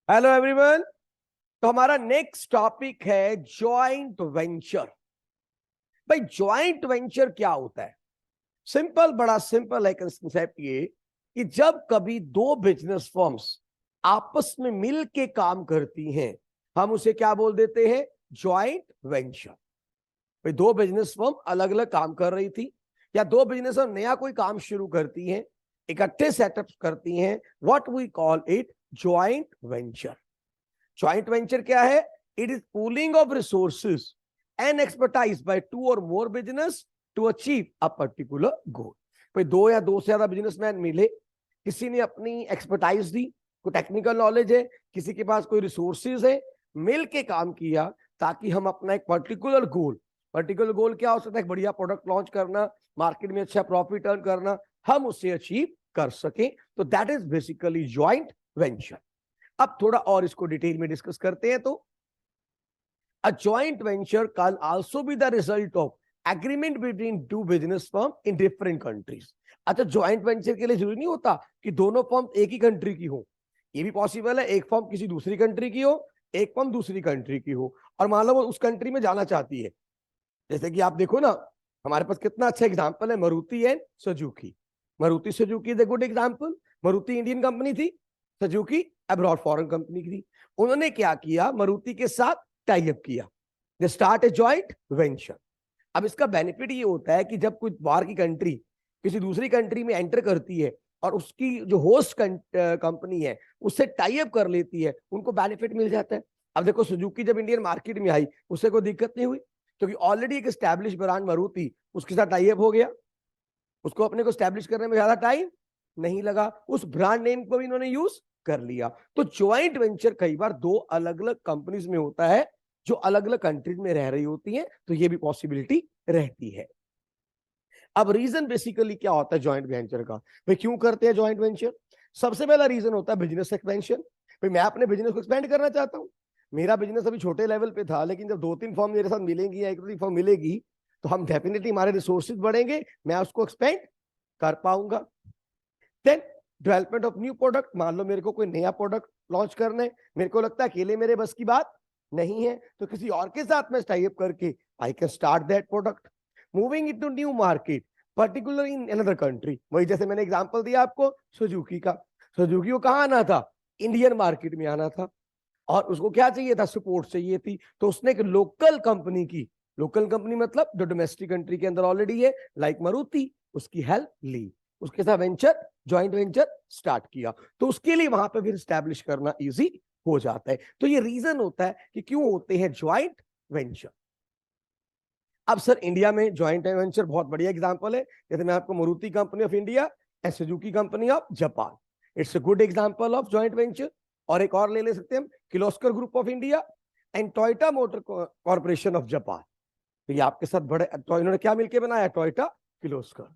Hello everyone. तो हमारा next topic है जॉइंट वेंचर। भाई जॉइंट वेंचर क्या होता है? सिंपल, बड़ा सिंपल है कंसेप्ट ये कि जब कभी दो बिजनेस फर्म्स आपस में मिल के काम करती हैं, हम उसे क्या बोल देते हैं? Joint venture. भाई दो बिजनेस फर्म अलग अलग काम कर रही थी, या दो बिजनेस फर्म नया कोई काम शुरू करती हैं, इकट्ठे सेटअप करती हैं, what we call it joint venture. Joint venture क्या है? It is pooling of resources and expertise by two और more business to achieve a particular goal. भाई दो या दो से ज्यादा बिजनेसमैन मिले, किसी ने अपनी एक्सपर्टाइज दी, कोई टेक्निकल नॉलेज है, किसी के पास कोई रिसोर्सेज है, मिल के काम किया ताकि हम अपना एक पर्टिकुलर गोल क्या हो सकता है? एक बढ़िया प्रोडक्ट लॉन्च करना, मार्केट में अच्छा प्रॉफिट अर्न करना, हम उसे अचीव कर सकें। तो that is basically joint venture. अब थोड़ा और इसको डिटेल में डिस्कस करते हैं। तो a joint venture can also be the result of agreement between two business firm in different countries. अच्छा, जॉइंट वेंचर के लिए जरूरी नहीं होता कि दोनों फर्म एक ही कंट्री की हो, ये भी पॉसिबल है एक फर्म किसी दूसरी कंट्री की हो, एक फर्म दूसरी कंट्री की हो, और मान लो वो उस कंट्री में जाना चाहती है। जैसे कि आप देखो ना, हमारे पास कितना अच्छा एग्जांपल है, Maruti and Suzuki. Maruti Suzuki is a good example. Maruti Indian company थी, सुजुकी अब्रॉड फॉरेन कंपनी की थी। उन्होंने क्या किया? मारुति के साथ टाई अप किया, they start a joint venture. अब इसका बेनिफिट ये होता है कि जब कोई बाहर की कंट्री किसी दूसरी कंट्री में एंटर करती है और उसकी जो होस्ट कंपनी है उससे टाई अप कर लेती है, उनको बेनिफिट मिल जाता है। अब देखो, सुजुकी जब इंडियन मार्केट में आई उससे कोई दिक्कत नहीं हुई, क्योंकि ऑलरेडी एक स्टैब्लिश ब्रांड मारुति उसके साथ टाई अप हो गया, उसको अपने को स्टैब्लिश करने में ज्यादा टाइम नहीं लगा, उस ब्रांड नेम को भी इन्होंने यूज कर लिया। तो ज्वाइंट वेंचर कई बार दो अलग अलग कंपनीज में होता है जो अलग अलग कंट्रीज में रह रही होती हैं, तो ये भी पॉसिबिलिटी रहती है। अब रीजन बेसिकली क्या होता है ज्वाइंट वेंचर का? भाई क्यों करते हैं ज्वाइंट वेंचर? सबसे पहला रीजन होता है बिजनेस एक्सपेंशन। भाई मैं अपने बिजनेस को एक्सपेंड करना चाहता हूँ। मेरा बिजनेस अभी छोटे लेवल पे था, लेकिन जब दो तीन फर्म मेरे साथ मिलेंगी या एक दो फर्म मिलेगी तो हम डेफिनेटली हमारे रिसोर्सेज बढ़ेंगे, मैं उसको एक्सपेंड कर पाऊंगा। Then development of new product. मान लो मेरे को कोई नया प्रोडक्ट लॉन्च करना है, मेरे को लगता है अकेले मेरे बस की बात नहीं है, तो किसी और के साथ में टाई अप करके I can start that product. Moving into new market, particular in another country. वही जैसे मैंने एग्जांपल दिया आपको सुजुकी का, सुजुकी को कहाँ आना था? इंडियन मार्केट में आना था, और उसको क्या चाहिए था? सपोर्ट चाहिए थी। तो उसने एक लोकल कंपनी की, लोकल कंपनी मतलब जो डोमेस्टिक कंट्री के अंदर ऑलरेडी है, लाइक मारुति, उसकी हेल्प ली, उसके साथ वेंचर ज्वाइंट वेंचर स्टार्ट किया। तो उसके लिए वहां पे फिर स्टैब्लिश करना इजी हो जाता है। तो ये रीजन होता है कि क्यों होते हैं ज्वाइंट वेंचर। अब सर इंडिया में ज्वाइंट वेंचर बहुत बढ़िया एग्जांपल है, जैसे मैं आपको Maruti company of India and Suzuki company of Japan, it's a good example of joint venture. और एक और ले सकते हैं हम, Kirloskar group of India and Toyota motor corporation of Japan. तो ये आपके साथ बड़े, तो इन्होंने क्या मिलकर बनाया? टोयोटा किर्लोस्कर।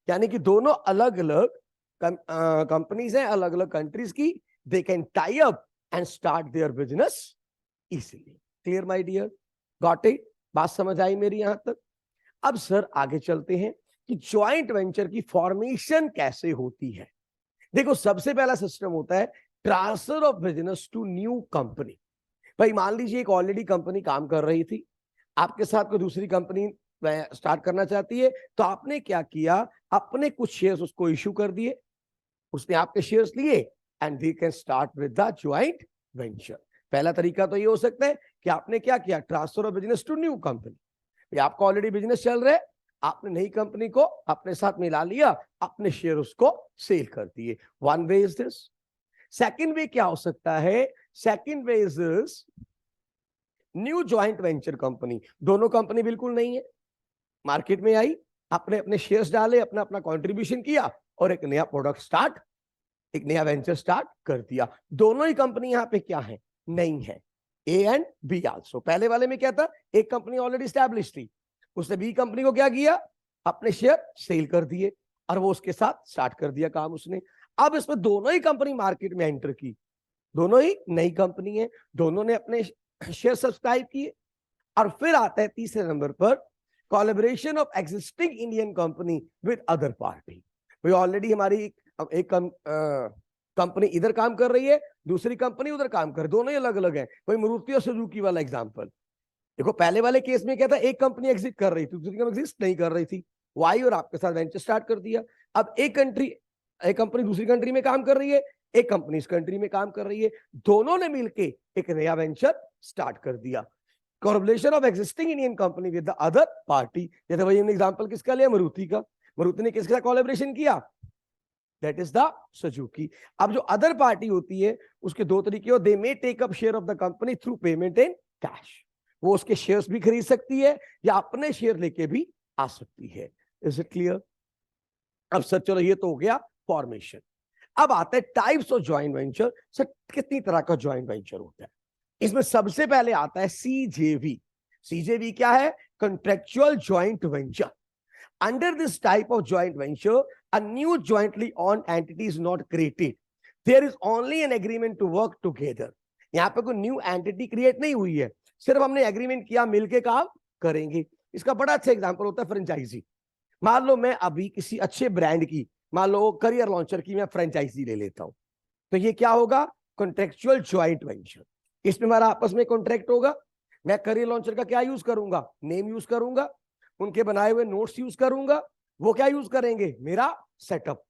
यानी कि दोनों अलग अलग कंपनीज हैं, अलग अलग कंट्रीज की, they can tie up and start their business easily. Clear my dear? Got it? बात समझ आई मेरी यहां तक? अब सर आगे चलते हैं कि ज्वाइंट वेंचर की फॉर्मेशन कैसे होती है। देखो, सबसे पहला सिस्टम होता है transfer of business to new company. भाई मान लीजिए एक ऑलरेडी कंपनी काम कर रही थी, आपके साथ कोई दूसरी कंपनी स्टार्ट करना चाहती है, तो आपने क्या किया? अपने कुछ शेयर्स उसको इश्यू कर दिए, उसने आपके शेयर्स लिए, and we can start with the joint venture. पहला तरीका तो ये हो सकता है कि आपने क्या किया? Transfer of business to new company. आपका ऑलरेडी बिजनेस चल रहा है, आपने नई कंपनी को अपने साथ मिला लिया, अपने शेयर उसको सेल कर दिए। One way is this. Second way क्या हो सकता है? Second way is this, new joint venture company. दोनों कंपनी बिल्कुल नहीं है, मार्केट में आई, आपने अपने शेयर्स डाले, अपना अपना कंट्रीब्यूशन किया, और एक नया प्रोडक्ट स्टार्ट, एक नया वेंचर स्टार्ट कर दिया। दोनों ही कंपनी यहां पे क्या है? नहीं है, ए एंड बी आल्सो। पहले वाले में क्या था? एक कंपनी ऑलरेडी स्टैब्लिश थी, उसने बी कंपनी को क्या किया? अपने शेयर सेल कर दिए, और वो उसके साथ स्टार्ट कर दिया काम उसने। अब इसमें दोनों ही कंपनी मार्केट में एंटर की, दोनों ही नई कंपनी है, दोनों ने अपने शेयर सब्सक्राइब किए। और फिर आता है तीसरे नंबर पर collaboration of existing Indian company with other party. भाई ऑलरेडी हमारी एक कंपनी इधर काम कर रही है, दूसरी कंपनी उधर काम कर रही है, दोनों ही अलग अलग है। वही मारुति और सुजुकी वाला एग्जांपल देखो, पहले वाले केस में क्या था, एक कंपनी एग्जिट कर रही थी, दूसरी कंपनी एग्जिस्ट नहीं कर रही थी, वाई और आपके साथ वेंचर स्टार्ट कर दिया। अब एक कंपनी दूसरी कंट्री में काम कर रही है, एक कंपनी इस कंट्री में काम कर रही है, दोनों ने मिलके एक नया वेंचर स्टार्ट कर दिया। Collaboration of existing Indian company with the other party, जैसे वही हमने एग्जांपल किसका लिया, मारुति का। मारुति ने किसके साथ कोलैबोरेशन किया, दैट इज द सुजुकी। अब जो अदर पार्टी होती है उसके दो तरीके हो, they may take up share of the company through payment in cash, वो उसके शेयर्स भी खरीद सकती है या अपने शेयर लेके भी आ सकती है। Is it clear? अब सर चलो ये तो हो गया फॉर्मेशन। अब आता है types of joint venture. Sir कितनी तरह का जॉइंट वेंचर होता है? इसमें सबसे पहले आता है सीजेवी। सीजेवी क्या है? Contractual joint venture. Under this type of joint venture a new jointly owned entity is not created, there is only an agreement to work together। यहां पे कोई न्यू एंटिटी क्रिएट नहीं हुई है, सिर्फ हमने एग्रीमेंट किया मिलके काम करेंगे। इसका बड़ा अच्छा एग्जांपल होता है फ्रेंचाइजी। मान लो मैं अभी किसी अच्छे ब्रांड की, मान लो करियर लॉन्चर की मैं फ्रेंचाइजी ले लेता हूं, तो ये क्या होगा? Contractual joint venture. इसमें हमारा आपस में कॉन्ट्रैक्ट होगा। मैं करियर लॉन्चर का क्या यूज करूंगा? नेम यूज करूंगा, उनके बनाए हुए नोट्स यूज करूंगा, वो क्या यूज करेंगे? मेरा सेटअप।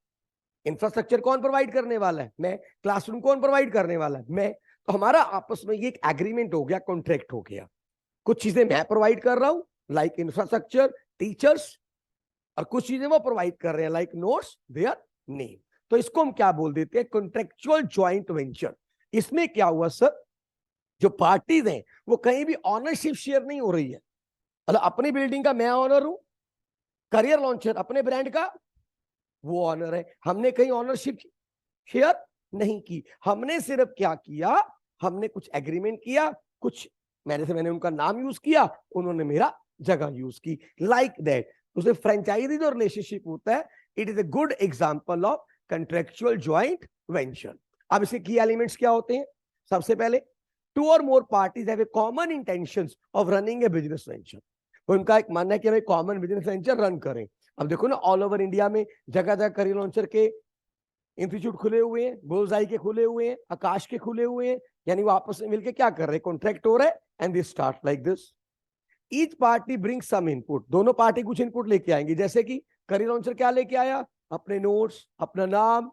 इंफ्रास्ट्रक्चर कौन प्रोवाइड करने वाला है? मैं। क्लासरूम कौन प्रोवाइड करने वाला है? मैं। तो हमारा आपस में ये एक एग्रीमेंट हो गया, कॉन्ट्रैक्ट हो गया। कुछ चीजें मैं प्रोवाइड कर रहा हूं लाइक इंफ्रास्ट्रक्चर, टीचर्स, और कुछ चीजें वो प्रोवाइड कर रहे हैं लाइक नोट्स, देयर नेम। तो इसको हम क्या बोल देते हैं? Contractual joint venture. इसमें क्या हुआ सर, जो पार्टीज हैं वो कहीं भी ऑनरशिप शेयर नहीं हो रही है। मतलब अपनी बिल्डिंग का मैं ऑनर हूं, करियर लॉन्चर अपने ब्रांड का वो ऑनर है, हमने कहीं ऑनरशिप शेयर नहीं की। हमने सिर्फ क्या किया, हमने कुछ एग्रीमेंट किया, कुछ मैंने उनका नाम यूज किया, उन्होंने मेरा जगह यूज की, लाइक दैट। उसे फ्रेंचाइजी जो रिलेशनशिप होता है, it is a good example of contractual joint venture. अब इसके की एलिमेंट्स क्या होते हैं? सबसे पहले, टू और more parties have a common intentions of running a business venture. उनका एक मानना है कि हमें कॉमन बिजनेस वेंचर रन करें। अब देखो ना, ऑल ओवर इंडिया में जगह जगह करियर लॉन्चर के इंस्टीट्यूट खुले हुए हैं, बुल्सआई के खुले हुए हैं, आकाश के खुले हुए हैं, यानी वो आपस में मिलकर क्या कर रहे हैं? कॉन्ट्रैक्ट हो रहा है, and they start like this. Each party bring some input, दोनों पार्टी कुछ इनपुट लेके आएंगे। जैसे कि करियर लॉन्चर क्या लेके आया? अपने नोट्स, अपना नाम,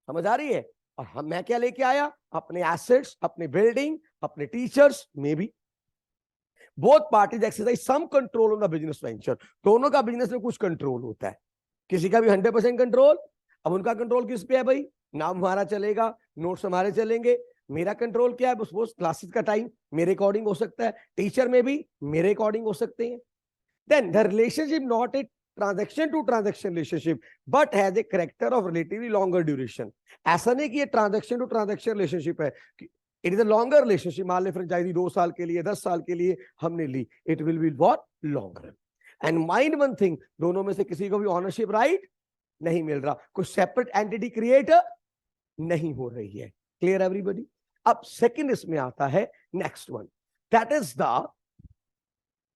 समझ आ रही है? और मैं क्या लेके आया? अपने एसेट्स, अपने बिल्डिंग, अपने टीचर्स में भी। Both parties exercise some control on the business venture, दोनों का बिजनेस में कुछ कंट्रोल होता है, किसी का भी 100% कंट्रोल। अब उनका कंट्रोल किस पे है भाई? नाम हमारा चलेगा, नोट्स हमारे चलेंगे। मेरा कंट्रोल क्या है? बस वो क्लासेस का टाइम मेरे अकॉर्डिंग हो सकता है, टीचर में भी मेरे अकॉर्डिंग हो सकते हैं। Then the relationship not a transaction to transaction relationship but has a character of relatively longer duration. ऐसा नहीं कि ये ट्रांजैक्शन टू ट्रांजैक्शन रिलेशनशिप है, it is a longer relationship. मान ले फ्रेंचाइजी 2 साल के लिए, 10 साल के लिए हमने ली, it will be what? Longer. And mind one thing, दोनों में से किसी को भी ऑनरशिप राइट नहीं मिल रहा, कोई सेपरेट एंटिटी क्रिएट नहीं हो रही है। Clear everybody? अब सेकंड इसमें आता है next one, that is the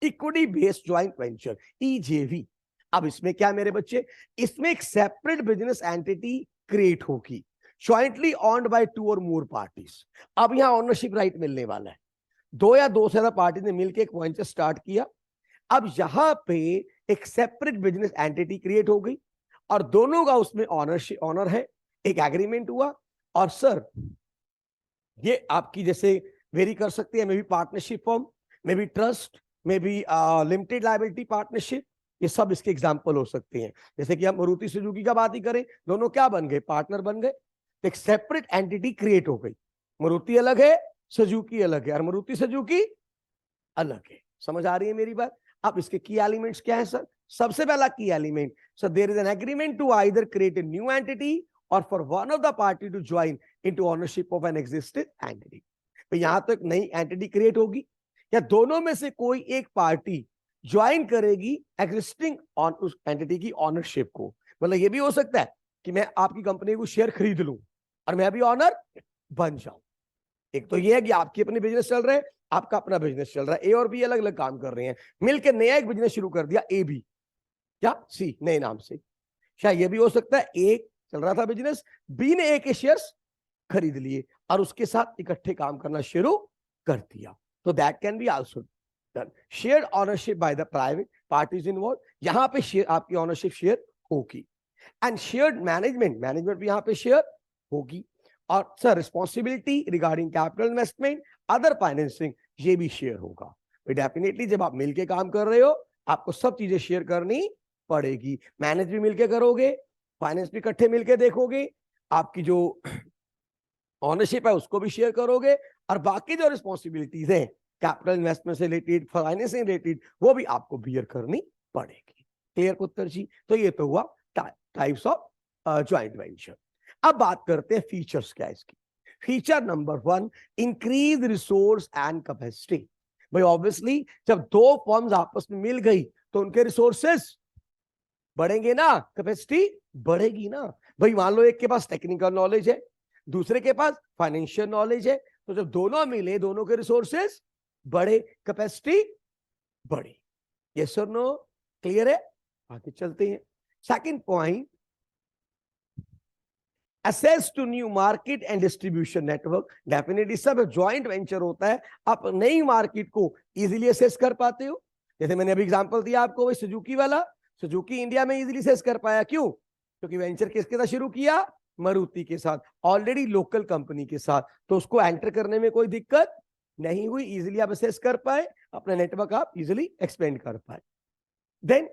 equity based joint venture, EJV. अब इसमें क्या मेरे बच्चे? इसमें एक सेपरेट बिजनेस एंटिटी क्रिएट होगी, जॉइंटली ऑन्ड बाय 2 और मोर पार्टीज। अब यहां ओनरशिप राइट मिलने वाला है, 2 या 2 से ज्यादा पार्टी ने मिलकर एक वेंचर स्टार्ट किया। अब यहां पे एक सेपरेट बिजनेस एंटिटी क्रिएट हो गई और दोनों का उसमें ऑनर है, एक एग्रीमेंट हुआ। और सर ये आपकी जैसे वेरी कर सकती है, may be partnership form, may be trust, may be limited liability partnership, ये सब इसके एग्जांपल हो सकते हैं। जैसे कि हम मारुति सुजुकी का बात ही करें, दोनों क्या बन गए? पार्टनर बन गए। एक सेपरेट एंटिटी क्रिएट हो गई, मारुति अलग है, सुजुकी अलग है, और मारुति सुजुकी अलग है। समझ आ रही है मेरी बात? अब इसके की एलिमेंट्स क्या है सर? सबसे पहला की element, sir there is an agreement to either create a new entity और for one of the party to join into ownership of an existing entity. तो यहां तो एक नई एंटिटी क्रिएट होगी या दोनों में से कोई एक पार्टी ज्वाइन करेगी एग्जिस्टिंग ऑन उस एंटिटी की ऑनरशिप को। मतलब ये भी हो सकता है कि मैं आपकी कंपनी को शेयर खरीद लूं और मैं भी ऑनर बन जाऊं। एक तो ये है कि आपकी अपनी बिजनेस चल रहे हैं, आपका अपना बिजनेस चल रहा है, ए और बी अलग अलग काम कर रहे हैं, मिलकर नया एक बिजनेस शुरू कर दिया, ए बी क्या सी नए नाम से। शायद ये भी हो सकता है एक चल रहा था बिजनेस, बी ने ए के शेयर्स खरीद लिए और उसके साथ इकट्ठे काम करना शुरू कर दिया। तो that can be also done. Share ownership by the private parties involve, यहां पे शेयर आपकी ऑनरशिप शेयर होगी। एंड शेयर्ड मैनेजमेंट, मैनेजमेंट भी यहां पे शेयर होगी। और sir responsibility regarding capital investment, other financing, ये भी शेयर होगा। डेफिनेटली जब आप मिलके काम कर रहे हो आपको सब चीजें शेयर करनी पड़ेगी। मैनेज भी मिलके करोगे, फाइनेंस भी इकट्ठे मिलके देखोगे, आपकी जो ऑनरशिप है उसको भी शेयर करोगे, और बाकी जो रिस्पॉन्सिबिलिटीज है कैपिटल इन्वेस्टमेंट से रिलेटेड, फाइनेंसिंग रिलेटेड, वो भी आपको बियर करनी पड़ेगी। क्लियर उत्तर जी? तो ये तो हुआ टाइप्स ऑफ ज्वाइंट वेंचर। अब बात करते हैं फीचर्स क्या है इसकी। Feature number 1, increase resource and capacity. भाई ऑब्वियसली जब दो फर्म्स आपस में मिल गई तो उनके रिसोर्सेस बढ़ेंगे ना, कैपेसिटी बढ़ेगी ना। भाई मान लो एक के पास टेक्निकल नॉलेज है, दूसरे के पास फाइनेंशियल नॉलेज है, तो जब दोनों मिले दोनों के रिसोर्सेस बढ़े, कैपेसिटी बढ़ी। यस और नो? क्लियर है? आगे चलते हैं। Second point, access to new market and distribution network. Definitely सब ज्वाइंट वेंचर होता है, आप नई मार्केट को इजीली एक्सेस कर पाते हो। जैसे मैंने अभी एग्जांपल दिया आपको वही सुजुकी वाला, सुजुकी इंडिया में इजीली एक्सेस कर पाया, क्यों? क्योंकि वेंचर किसके साथ शुरू किया? मारुति के साथ, ऑलरेडी लोकल कंपनी के साथ, तो उसको एंटर करने में कोई दिक्कत नहीं हुई, इजीली आप एक्सेस कर पाए, अपना नेटवर्क आप इजीली एक्सपेंड कर पाए। Then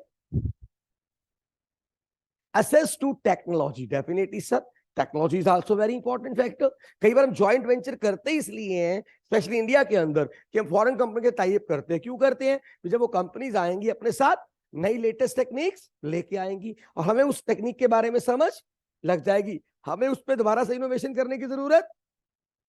access to technology, definitely sir technology is also very important factor. कई बार हम ज्वाइंट वेंचर करते इसलिए हैं, स्पेशली इंडिया के अंदर, कि हम फॉरेन कंपनी के टाई अप करते हैं। क्यों करते हैं? तो जब वो कंपनीज आएंगी अपने साथ नई लेटेस्ट टेक्निक्स लेके आएंगी और हमें उस टेक्निक के बारे में समझ लग जाएगी, हमें उस पर दोबारा से इनोवेशन करने की जरूरत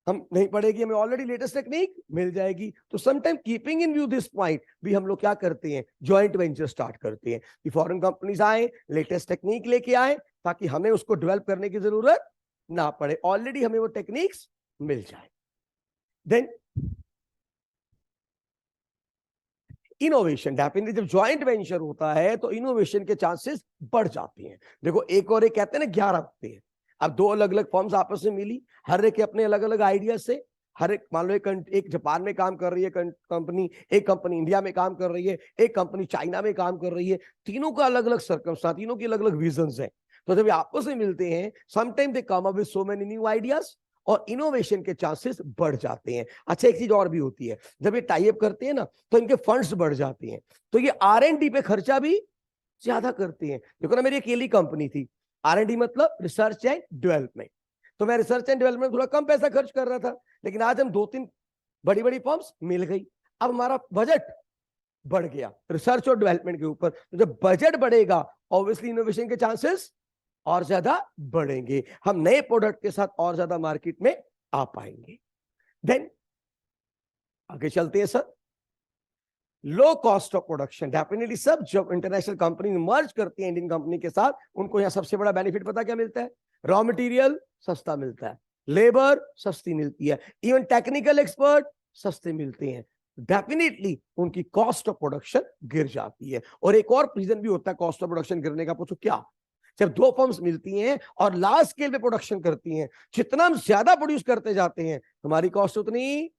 हम नहीं पड़ेगी, हमें ऑलरेडी लेटेस्ट टेक्निक मिल जाएगी। तो sometime keeping in view this point भी हम लोग क्या करते हैं, ज्वाइंट वेंचर स्टार्ट करते हैं कि फॉरेन कंपनीज आए, लेटेस्ट टेक्निक लेके आए, ताकि हमें उसको डेवलप करने की जरूरत ना पड़े, ऑलरेडी हमें वो टेक्निक्स मिल जाए। देन इनोवेशन, डेफिनेटली जब ज्वाइंट वेंचर होता है तो इनोवेशन के चांसेस बढ़ जाते हैं। देखो एक और एक कहते हैं ना 11 होते हैं। अब दो अलग अलग फर्म्स आपस में मिली, हर एक के अपने अलग अलग आइडियाज से, हर एक मान लो एक जापान में काम कर रही है कंपनी, एक कंपनी इंडिया में काम कर रही है, एक कंपनी चाइना में काम कर रही है, तीनों का अलग अलग सर्कमस्टांस, तीनों की अलग अलग विजन्स है। तो जब आपस में मिलते हैं sometime they come up with so many new ideas और इनोवेशन के चांसेस बढ़ जाते हैं। अच्छा एक चीज और भी होती है, जब ये टाई अप करते हैं ना तो इनके फंड्स बढ़ जाते हैं, तो ये R&D पे खर्चा भी ज्यादा करते हैं। देखो ना मेरी अकेली कंपनी थी, R&D मतलब रिसर्च एंड डेवलपमेंट, तो मैं रिसर्च एंड डेवलपमेंट थोड़ा कम पैसा खर्च कर रहा था, लेकिन आज हम 2-3 बड़ी बड़ी फर्म्स मिल गई, अब हमारा बजट बढ़ गया रिसर्च और डेवलपमेंट के ऊपर। तो जब बजट बढ़ेगा ऑब्वियसली इनोवेशन के चांसेस और ज्यादा बढ़ेंगे, हम नए प्रोडक्ट के साथ और ज्यादा मार्केट में आ पाएंगे। देन आगे चलते हैं sir, low cost of production. Definitely सब जब इंटरनेशनल कंपनी मर्ज करती है इंडियन कंपनी के साथ, उनको यहां सबसे बड़ा बेनिफिट पता क्या मिलता है? रॉ मटेरियल सस्ता मिलता है, लेबर सस्ती मिलती है, इवन टेक्निकल एक्सपर्ट सस्ते मिलते हैं। डेफिनेटली उनकी कॉस्ट ऑफ प्रोडक्शन गिर जाती है। और एक और रीजन भी होता है कॉस्ट ऑफ प्रोडक्शन गिरने का, पूछो क्या? जब दो फर्म्स मिलती हैं और लार्ज स्केल पे प्रोडक्शन करती हैं, जितना हम ज्यादा प्रोड्यूस करते जाते हैं हमारी कॉस्ट उतनी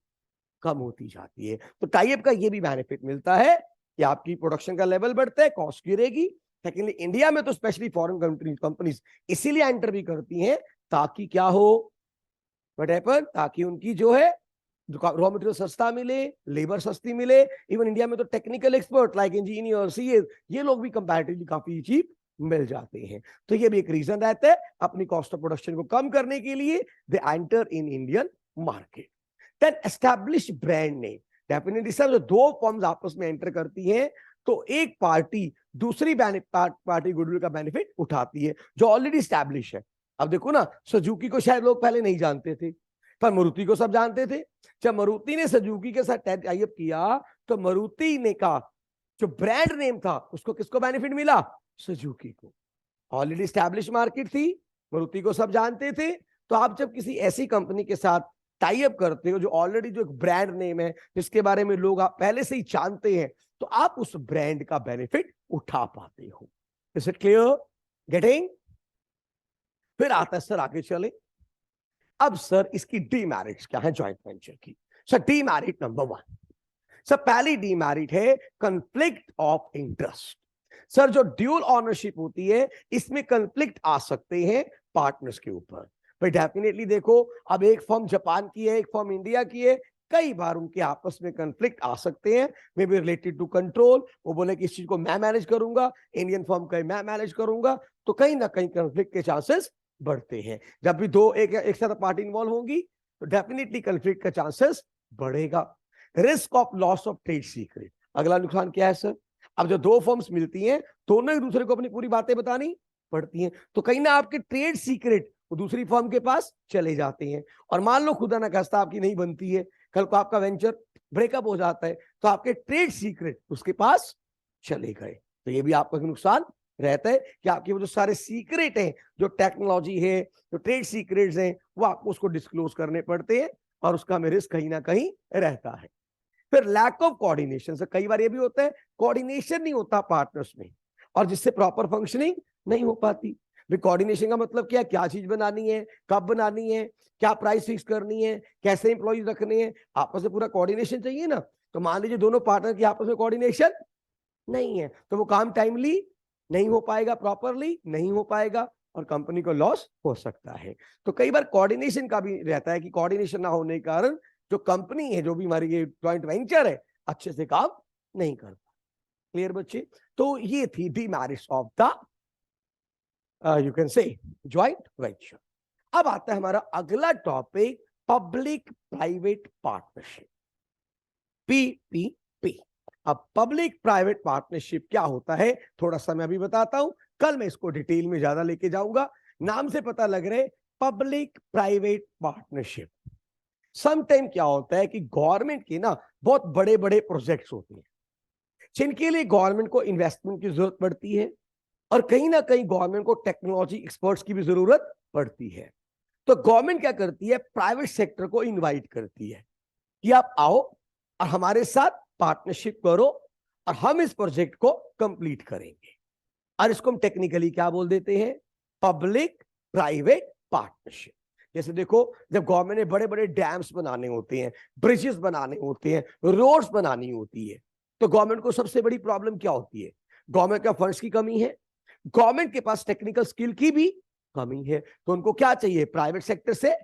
कम होती जाती है। तो टाई अप का ये भी बेनिफिट मिलता है कि आपकी प्रोडक्शन का लेवल बढ़ता है, कॉस्ट गिरेगी। सेकेंडली इंडिया में तो स्पेशली फॉरेन कंपनीज इसीलिए एंटर भी करती हैं ताकि क्या हो, व्हाट हैपन, ताकि उनकी जो है रॉ मटेरियल सस्ता मिले, लेबर सस्ती मिले। इवन इंडिया में तो technical expert like engineer, CA, ये लोग भी कंपैरेटिवली काफी चीप मिल जाते हैं। तो ये भी एक रीजन रहता है अपनी कॉस्ट ऑफ प्रोडक्शन को कम करने के लिए they enter in Indian market. Then establish brand name. Definitely sir जो दो फर्म्स आपस में एंटर करती हैं तो एक पार्टी दूसरी पार्टी गुडविल का बेनिफिट उठाती है जो ऑलरेडी स्टैब्लिश है। अब देखो ना, सुजुकी को शायद लोग पहले नहीं जानते थे, पर मारुति को सब जानते थे। जब मारुति ने सुजुकी के साथ टाई अप किया तो मारुति ने का जो ब्रांड नेम था उसको किसको बेनिफिट मिला? सुजुकी को। ऑलरेडी स्टैब्लिश मार्केट थी, मारुति को सब जानते थे। तो आप जब किसी ऐसी कंपनी के साथ टाई अप करते हो जो ऑलरेडी जो एक ब्रांड नेम है, जिसके बारे में लोग आप पहले से ही जानते हैं, तो आप उस ब्रांड का बेनिफिट उठा पाते हो। Is it clear? गेटिंग? फिर आता है सर आगे चले, अब सर इसकी डीमेरिट्स क्या है ज्वाइंट वेंचर की। सर डीमेरिट नंबर 1, सर पहली डीमेरिट है कॉन्फ्लिक्ट ऑफ इंटरेस्ट। सर जो ड्यूल ऑनरशिप होती है इसमें कॉन्फ्लिक्ट आ सकते हैं पार्टनर्स के ऊपर। भाई डेफिनेटली देखो, अब एक फर्म जापान की है, एक फर्म इंडिया की है, कई बार उनके आपस में कॉन्फ्लिक्ट आ सकते हैं, may be related to control. वो बोले कि इस चीज को मैं मैनेज करूंगा, इंडियन फर्म का मैं मैनेज करूंगा, तो कहीं ना कहीं कॉन्फ्लिक्ट के चांसेस बढ़ते हैं। जब भी दो एक साथ पार्टी इन्वॉल्व होंगी तो डेफिनेटली कॉन्फ्लिक्ट का चांसेस बढ़ेगा। Risk of loss of trade secret, अगला नुकसान क्या है सर? अब जो दो फर्म्स मिलती हैं, दोनों एक दूसरे को अपनी पूरी बातें बतानी पड़ती हैं, तो कहीं ना आपके ट्रेड सीक्रेट वो दूसरी फर्म के पास चले जाते हैं। और मान लो खुदा ना खास्ता आपकी नहीं बनती है, कल को आपका वेंचर ब्रेकअप हो जाता है, तो आपके ट्रेड सीक्रेट उसके पास चले गए, तो ये भी आपका नुकसान रहता है कि आपके वो जो सारे सीक्रेट हैं, जो टेक्नोलॉजी है, जो ट्रेड सीक्रेट्स हैं, वो आपको उसको डिस्क्लोज करने पड़ते हैं, और उसका में रिस्क कहीं ना कहीं रहता है। फिर लैक ऑफ कोऑर्डिनेशन, से कई बार ये भी होता है कोऑर्डिनेशन नहीं होता पार्टनर्स में, और जिससे प्रॉपर फंक्शनिंग नहीं हो पाती। कोऑर्डिनेशन का मतलब क्या चीज बनानी है, कब बनानी है, क्या प्राइस फिक्स करनी है, कैसे इंप्लॉइज रखने हैं, आपस में पूरा कोऑर्डिनेशन चाहिए ना। तो मान लीजिए दोनों पार्टनर की आपस में कोऑर्डिनेशन नहीं है, तो वो काम टाइमली नहीं हो पाएगा, प्रॉपरली नहीं हो पाएगा, और कंपनी को लॉस हो सकता है। तो कई बार कोऑर्डिनेशन का भी रहता है कि कोऑर्डिनेशन ना होने के कारण जो कंपनी है, जो भी हमारी ये जॉइंट वेंचर है, अच्छे से काम नहीं कर पा। क्लियर बच्चे? तो ये थी demerits of the you can say joint venture. अब आता है हमारा अगला topic, public private partnership, PPP. अब पब्लिक प्राइवेट पार्टनरशिप क्या होता है थोड़ा सा मैं अभी बताता हूं, कल मैं इसको डिटेल में ज्यादा लेके जाऊंगा। नाम से पता लग रहा है पब्लिक प्राइवेट पार्टनरशिप। समटाइम क्या होता है कि गवर्नमेंट के ना बहुत बड़े बड़े प्रोजेक्ट्स होते हैं, जिनके लिए गवर्नमेंट को इन्वेस्टमेंट की जरूरत पड़ती है, और कहीं ना कहीं गवर्नमेंट को टेक्नोलॉजी एक्सपर्ट्स की भी जरूरत पड़ती है। तो गवर्नमेंट क्या करती है, प्राइवेट सेक्टर को इनवाइट करती है कि आप आओ और हमारे साथ पार्टनरशिप करो, और हम इस प्रोजेक्ट को कंप्लीट करेंगे। और इसको हम टेक्निकली क्या बोल देते हैं, पब्लिक प्राइवेट पार्टनरशिप। जैसे देखो, जब गवर्नमेंट ने बड़े बड़े डैम्स बनाने होते हैं, ब्रिजेस बनाने होते हैं, रोड्स बनानी होती है, तो गवर्नमेंट को सबसे बड़ी प्रॉब्लम क्या होती है? गवर्नमेंट का फंड्स की कमी है, गवर्नमेंट के पास टेक्निकल स्किल की भी कमी है। तो उनको क्या चाहिए, प्राइवेट सेक्टर से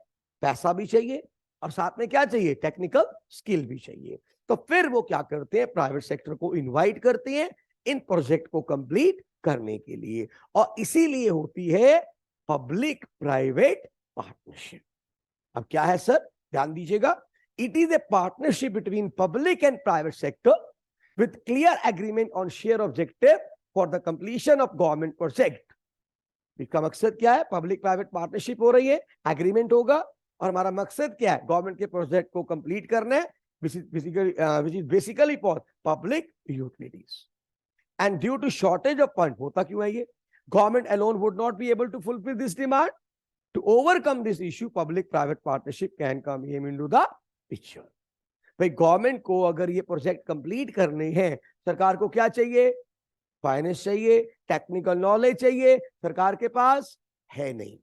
पैसा भी चाहिए, और साथ में क्या चाहिए, टेक्निकल स्किल भी चाहिए। तो फिर वो क्या करते हैं, प्राइवेट सेक्टर को इनवाइट करते हैं इन प्रोजेक्ट को कंप्लीट करने के लिए, और इसीलिए होती है पब्लिक प्राइवेट पार्टनरशिप। अब क्या है सर, ध्यान दीजिएगा, it is a partnership between public and private sector with clear agreement on share objective for the completion of government project. इसका मकसद क्या है, पब्लिक प्राइवेट पार्टनरशिप हो रही है, एग्रीमेंट होगा, और हमारा मकसद क्या है, गवर्नमेंट के प्रोजेक्ट को कंप्लीट करना है, which is basically for public utilities. And due to shortage of fund, होता क्यों है ये, government alone would not be able to fulfill this demand. To overcome this issue, public private partnership can come into the picture. भाई government को अगर ये project complete करने हैं, सरकार को क्या चाहिए, फाइनेंस चाहिए, टेक्निकल नॉलेज चाहिए, सरकार के पास है नहीं,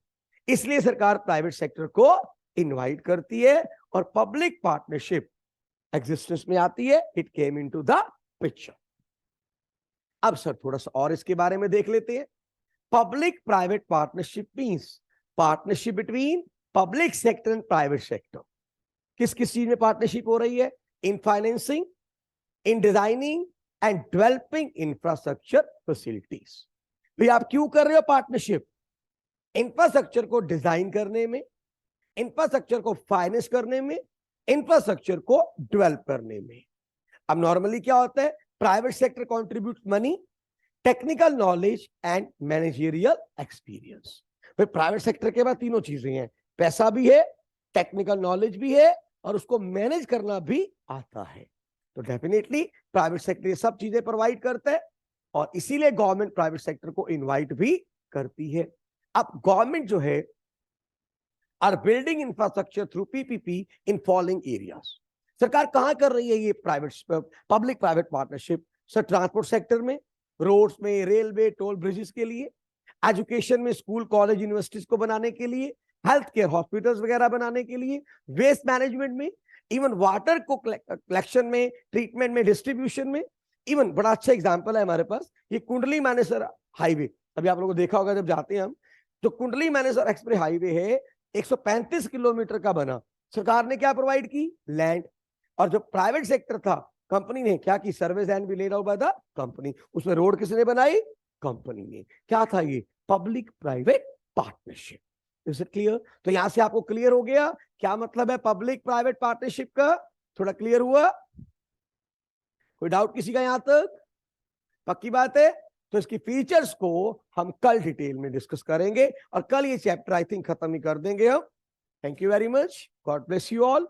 इसलिए सरकार प्राइवेट सेक्टर को इनवाइट करती है, और पब्लिक पार्टनरशिप एग्जिस्टेंस में आती है, it came into the picture. अब सर थोड़ा सा और इसके बारे में देख लेते हैं। Public private partnership means partnership between public sector and private sector. किस किस चीज में पार्टनरशिप हो रही है, इन financing, in designing and developing infrastructure facilities. भाई आप क्यों कर रहे हो पार्टनरशिप, इंफ्रास्ट्रक्चर को डिजाइन करने में, इंफ्रास्ट्रक्चर को फाइनेंस करने में, इंफ्रास्ट्रक्चर को डेवलप करने में। अब नॉर्मली क्या होता है, private sector contribute money, technical knowledge and managerial experience. भाई प्राइवेट सेक्टर के बाद तीनों चीजें हैं, पैसा भी है, टेक्निकल नॉलेज भी है, और उसको मैनेज करना भी आता है। तो डेफिनेटली प्राइवेट सेक्टर ये सब चीजें प्रोवाइड करता है, और इसीलिए गवर्नमेंट प्राइवेट सेक्टर को इनवाइट भी करती है। अब गवर्नमेंट जो है are building infrastructure through PPP in following areas. सरकार कहां कर रही है ये private public private partnership? Sir transport sector में, रोड्स में, रेलवे, टोल ब्रिजेस के लिए, एजुकेशन में स्कूल कॉलेज यूनिवर्सिटीज को बनाने के लिए, हेल्थ केयर हॉस्पिटल्स वगैरह बनाने के लिए, वेस्ट मैनेजमेंट में, इवन वाटर को कलेक्शन में, ट्रीटमेंट में, डिस्ट्रीब्यूशन में। इवन बड़ा अच्छा एग्जांपल है हमारे पास, ये कुंडली मानेसर हाईवे, अभी आप लोगों को देखा होगा जब जाते हैं हम, जो कुंडली मानेसर एक्सप्रेस हाईवे है 135 किलोमीटर का बना। सरकार ने क्या प्रोवाइड की? लैंड। और जो प्राइवेट सेक्टर था, कंपनी ने क्या की? Service and be laid out by the company. उसमें रोड किसने बनाई? कंपनी ने। क्या था ये? Public private partnership. Is it clear? तो यहां से आपको क्लियर हो गया क्या मतलब है पब्लिक प्राइवेट पार्टनरशिप का? थोड़ा क्लियर हुआ? कोई डाउट किसी का यहां तक? पक्की बात है? तो इसकी फीचर्स को हम कल डिटेल में डिस्कस करेंगे और कल ये चैप्टर आई थिंक खत्म ही कर देंगे हम। Thank you very much, God bless you all.